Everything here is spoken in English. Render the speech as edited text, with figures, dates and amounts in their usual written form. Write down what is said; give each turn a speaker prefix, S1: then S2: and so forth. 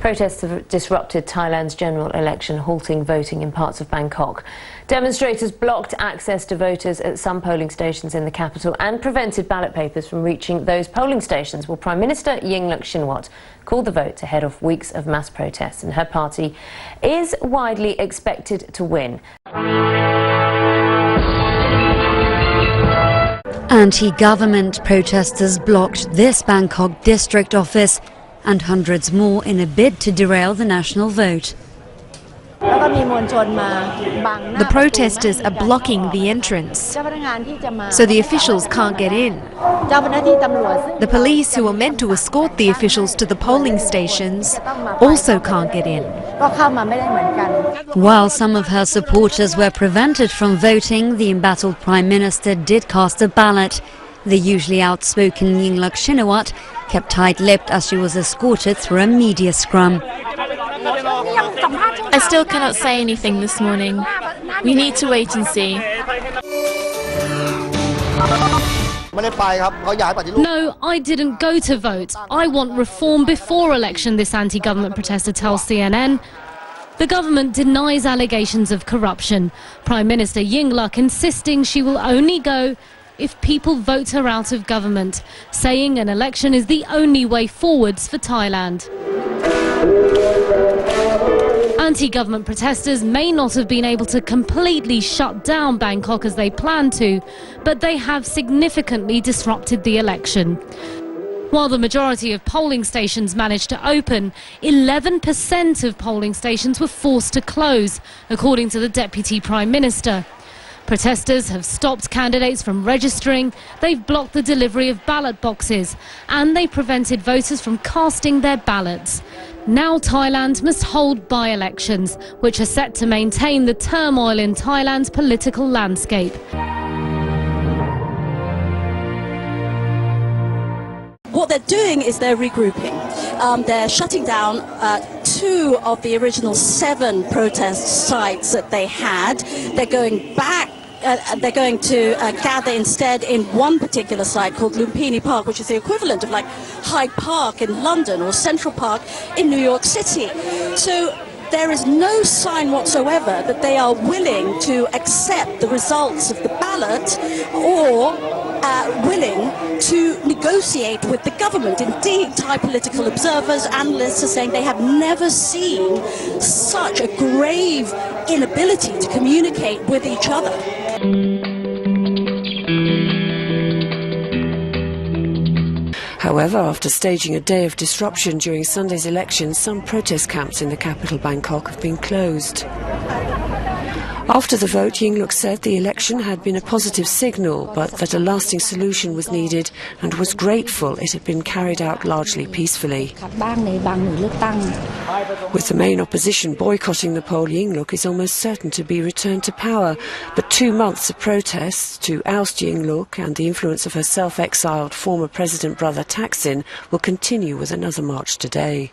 S1: Protests have disrupted Thailand's general election, halting voting in parts of Bangkok. Demonstrators blocked access to voters at some polling stations in the capital and prevented ballot papers from reaching those polling stations. Well, Prime Minister Yingluck Shinawatra called the vote ahead of weeks of mass protests, and her party is widely expected to win.
S2: Anti-government protesters blocked this Bangkok district office and hundreds more in a bid to derail the national vote.
S3: The protesters are blocking the entrance, so the officials can't get in. The police who are meant to escort the officials to the polling stations also can't get in.
S2: While some of her supporters were prevented from voting, the embattled Prime Minister did cast a ballot. The usually outspoken Yingluck Shinawatra kept tight-lipped as she was escorted through a media scrum.
S4: I still cannot say anything this morning. We need to wait and see.
S5: No, I didn't go to vote. I want reform before election, this anti-government protester tells CNN. The government denies allegations of corruption. Prime Minister Yingluck insisting she will only go if people vote her out of government, saying an election is the only way forwards for Thailand. Anti-government protesters may not have been able to completely shut down Bangkok as they planned to, but they have significantly disrupted the election. While the majority of polling stations managed to open, 11% of polling stations were forced to close, according to the Deputy Prime Minister. Protesters have stopped candidates from registering, they've blocked the delivery of ballot boxes, and they prevented voters from casting their ballots. Now Thailand must hold by-elections, which are set to maintain the turmoil in Thailand's political landscape.
S6: What they're doing is they're regrouping. They're shutting down 2 of the original 7 protest sites that they had. They're going back. They're going to gather instead in one particular site called Lumpini Park, which is the equivalent of like Hyde Park in London or Central Park in New York City. So there is no sign whatsoever that they are willing to accept the results of the ballot or willing to negotiate with the government. Indeed, Thai political observers, analysts are saying they have never seen such a grave inability to communicate with each other.
S7: However, after staging a day of disruption during Sunday's election, some protest camps in the capital Bangkok have been closed. After the vote, Yingluck said the election had been a positive signal, but that a lasting solution was needed and was grateful it had been carried out largely peacefully. With the main opposition boycotting the poll, Yingluck is almost certain to be returned to power. But 2 months of protests to oust Yingluck and the influence of her self-exiled former president brother Thaksin will continue with another march today.